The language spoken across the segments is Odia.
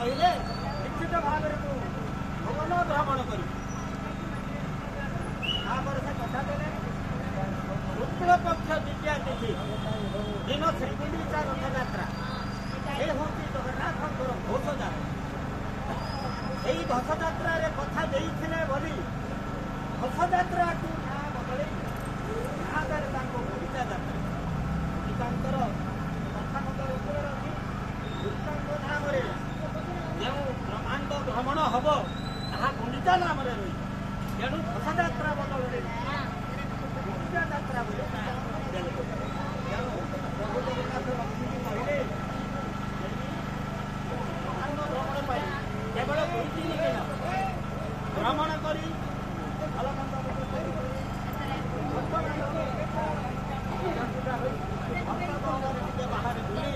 କହିଲେ ନିଶ୍ଚିତ ଭାବରେ ମୁଁ ଭବନ ଭ୍ରମଣ କରିବି। ତାପରେ ସେ କଥା ଦେଲେ ଶୁକ୍ଳ ପକ୍ଷ ଦ୍ୱିତୀୟା ତିଥି ଦିନ ଶ୍ରୀଗୁଣ୍ଡିଚା ରଥଯାତ୍ରା ଏ ହେଉଛି ଜଗନ୍ନାଥଙ୍କର ଘୋଷଯାତ୍ରା। এই ঘোষযাত্রার কথা দিয়েছিলে বলি ঘোষযাত্রাকে নাঁ বদলাই নাঁরে তাঁর গুড়িচা যাত্রা গীতাঙ্কর কথাঙ্কর উপরে রখি গুড়িচাঙ্ক নামে যে ব্রহ্মাণ্ড ভ্রমণ হব তাহা গুড়িচা নামে রয়েছে। তেণু ঘোষযাত্রা বদଳରେ গুড়িচা যাত্রা বলে নাঁ ଦେଲେ। ତେଣୁ ପ୍ରଭୁ ଜଗନ୍ନାଥ ଲକ୍ଷ୍ମୀଙ୍କୁ କହିଲେ ବ୍ରହ୍ମାଣ୍ଡ ଭ୍ରମଣ ପାଇଁ କେବଳ 2-3 ଦିନ ଭ୍ରମଣ କରି ଭଲ ମନ୍ଦ ଟିକେ ବାହାରେ ବୁଲି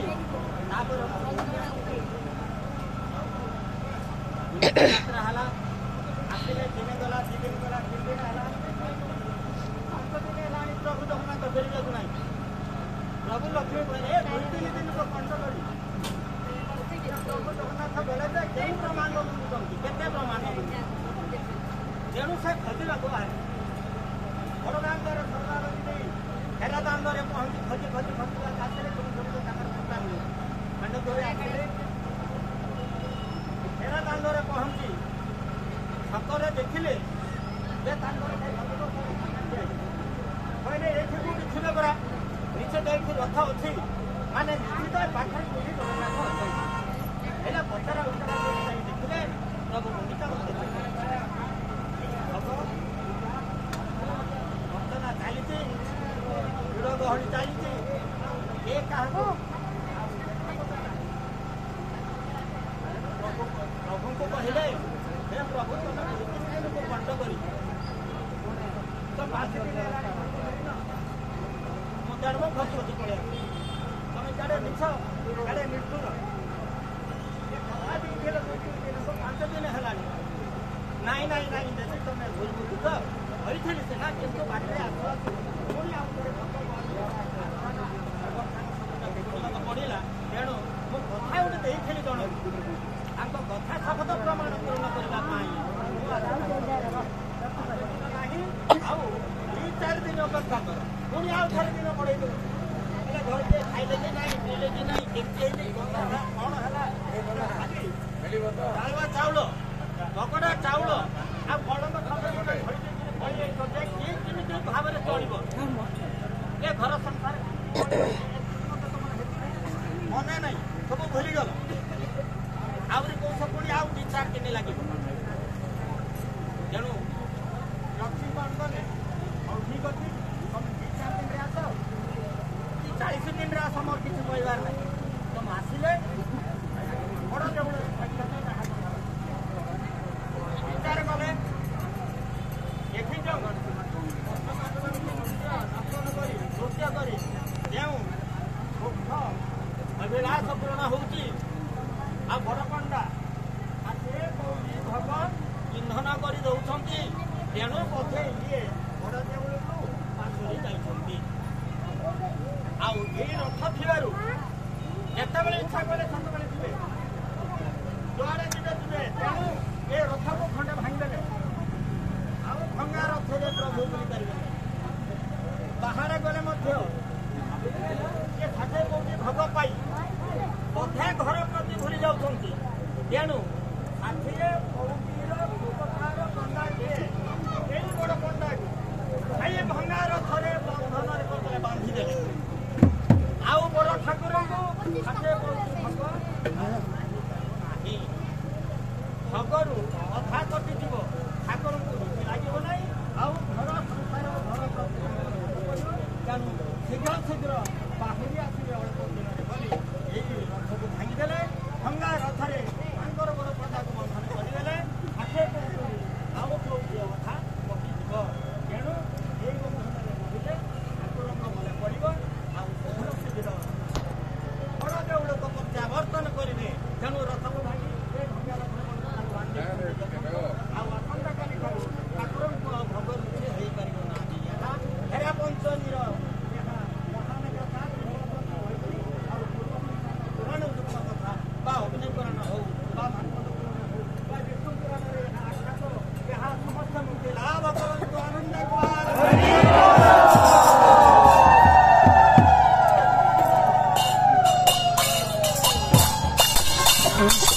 ତାପରେ ଯାତ୍ରା ହେଲା। ଆସିଲେ ଦିନେ ଗଲା 2 ଦିନ ଗଲା 3 ଦିନ ହେଲା 5 ଦିନ ହେଲାଣି ପ୍ରଭୁ ଜଗନ୍ନାଥ ଫେରିବାକୁ ନାହିଁ। ପ୍ରଭୁ ଲକ୍ଷ୍ମୀ କହିଲେ 2-3 ଦିନକୁ କଣ୍ଟ କରି ପ୍ରଭୁ ଜଗନ୍ନାଥ ଗଲେ ଯେ କେଉଁ ବ୍ରହ୍ମାଣ୍ଡ ବୁଲୁଛନ୍ତି କେତେ ବ୍ରହ୍ମାଣ୍ଡ ବୁଲୁଛନ୍ତି। ତେଣୁ ସେ ଖୋଜିବାକୁ ବାହାରିଲେ। ବଡ଼ଦାଣ୍ଡରେ ସର୍ବାବତୀ ଦେଇ ହେରା ଦାଣ୍ଡରେ ପହଞ୍ଚି ଖୋଜିବା ଆସିଲେ ତାଙ୍କର ଚିନ୍ତା ମିଳିବ ଖଣ୍ଡ ଧରି ଆସିଲେ। ହେରା ଦାଣ୍ଡରେ ପହଞ୍ଚି ଛକରେ ଦେଖିଲେ ଯେ ତାଙ୍କର କହିଲେ ଏଇଠି କୋଉଠି ଥିବେ ପରା ନିଶ୍ଚିତ ଏଇଠି ରଥ ଅଛି ମାନେ ନିଶ୍ଚିତ ପାଖରେ କୋଉଠି ଜଗନ୍ନାଥ ଅଛନ୍ତି। ଏଇଟା ପଚରା ଉତ୍ତରା ଯାଇ ଦେଖିଲେ ପ୍ରଭୁ ଗୁଣ୍ଡିଚା ବର୍ତ୍ତନା ଚାଲିଛି ଭିଡ଼ ଗହଳି ଚାଲିଛି। ଏ କାହାକୁ ପ୍ରଭୁଙ୍କୁ କହିଲେ ହେ ପ୍ରଭୁ ତମେ ଦିନକୁ କଣ୍ଟ କରି ତ 5 ଦିନ ହେଲାଣି ମୁଁ ଜାଣିବ ଖସି ଖସି ପଳେଇ ଆସିବି। ତମେ କାଡ଼େ ମିଛ କାଡ଼େ ନିଷ୍ଠୁର 5 ଦିନ ହେଲାଣି ନାଇଁ ନାଇଁ ନାଇଁ ଯଦି ତମେ ଭୁଲ ତ କହିଥିଲି ସିନା କିନ୍ତୁ ବାଟରେ ଆସୁ ଆସୁ ପୁଣି ଆଉ ଥରେ ଦେଖିବାକୁ ପଡ଼ିଲା। ତେଣୁ ମୁଁ କଥା ଗୋଟେ ଦେଇଥିଲି ଜଣକୁ ତାଙ୍କ କଥା ଶପଥ ପ୍ରମାଣ ପୂରଣ କରିବା ପାଇଁ ନାହିଁ ଆଉ 2-4 ଦିନ ଅପେକ୍ଷା କର ପୁଣି ଆଉ ଥରେ ଦିନ ବଢ଼େଇ ଦେବୁ। ହେଲେ ଘରେ କିଏ ଖାଇଲେ କି ନାହିଁ ପିଇଲେ କି ନାହିଁ କେମିତି ହେଇଛି କ'ଣ ହେଲା ଡାଲୁଆ ଚାଉଳ ବକଡ଼ା ଚାଉଳ ଆଉ ବଳଙ୍କ କିଏ କେମିତି ଭାବରେ ଚଳିବ ଏ ଘର ସଂସାର ମନେ ନାହିଁ ସବୁ ଭୁଲିଗଲ। ଆହୁରି କୌଶ ପୁଣି ଆଉ 2-4 ଦିନ ଲାଗିବ। ତେଣୁ ଲକ୍ଷ୍ମୀ କ'ଣ କଲେ ହଉ ଠିକ୍ ଅଛି ତମେ 2-4 ଦିନରେ ଆସ କି 40 ଦିନରେ ଆସ ମୋର କିଛି କହିବାର ନାହିଁ। ତମେ ଆସିଲେ ବଡ଼ ଦେଉଳ ବିଚାର କଲେ ଏଠି ଦର୍ଶନ କରି ନୃତ୍ୟ କରି ଯେଉଁ ମୁଖ୍ୟ ଅଭିଳାଷ ପୂରଣ ହେଉଛି ଆଉ ବଡ଼ ପଣ୍ଡା ସେ କୌଣସି ଭୋଗ ଇନ୍ଧନ କରି ଦେଉଛନ୍ତି। ତେଣୁ ବୋଧେ ଇଏ ବଡ଼ ଦେଉଳକୁ ପାଶୁରି ଯାଇଛନ୍ତି। ଆଉ ଏଇ ରଥ ଥିବାରୁ ଯେତେବେଳେ ଇଚ୍ଛା କଲେ ସେତେବେଳେ ଯିବେ ଯୁଆଡ଼େ ଯିବେ ଯିବେ। ତେଣୁ ଏ ରଥକୁ ଖଣ୍ଡେ ଭାଙ୍ଗିଦେଲେ ଆଉ ଭଙ୍ଗା ରଥରେ ପ୍ରଭୁ ବୁଲିପାରିବେ। ବାହାରେ ଗଲେ ମଧ୍ୟ ଏ ସାଥେ କୋଉଠି ଭୋଗ ପାଇ ବୋଧେ ଘର ପ୍ରତି ଭୁଲି ଯାଉଛନ୍ତି। ତେଣୁ ସାଥିରେ କୌଟିର ଭୋଗକାର ପଣ୍ଡା କିଏ ଏଇ ବଡ଼ ପଣ୍ଡାକୁ ସେଇ ଭଙ୍ଗା ରଥରେ ବନ୍ଧନରେ କରିଦେଲେ ବାନ୍ଧିଦେଲେ। ଆଉ ବଡ଼ ଠାକୁରଙ୍କୁ ସାଥେ କୋଉଠି ଭୋଗ ନାହିଁ। ଭୋଗରୁ ଅଧା କଟିଯିବ ଠାକୁରଙ୍କୁ ରୁଚି ଲାଗିବ ନାହିଁ ଆଉ ଘର ସଂସାର ଘର ପ୍ରତି। ତେଣୁ ଶୀଘ୍ର ଶୀଘ୍ର ବାହୁରି ଆସିବେ ଅଳ୍ପ ଦିନରେ ବୋଲି ଏଇ ରଥକୁ ଭାଙ୍ଗିଦେଲେ। ଭଙ୍ଗା ରଥରେ ତାଙ୍କର ବଡ଼ ପଣ୍ଡାକୁ ବନ୍ଧନ କରିଦେଲେ। ସାଥେ କୋଉଠି ଆଉ କୋଉଠି ଅଧା କଟିଯିବ। ତେଣୁ ଏଇ ବନ୍ଧନରେ ରହିଲେ ଠାକୁରଙ୍କ ମନେ ପଡ଼ିବ ଆଉ ଶୀଘ୍ର ଶୀଘ୍ର ବଡ଼ ଦେଉଳକୁ ପ୍ରତ୍ୟାବର୍ତ୍ତନ କରିବେ। ତେଣୁ ରଥକୁ ଭାଙ୍ଗି ଆଉ ହଁ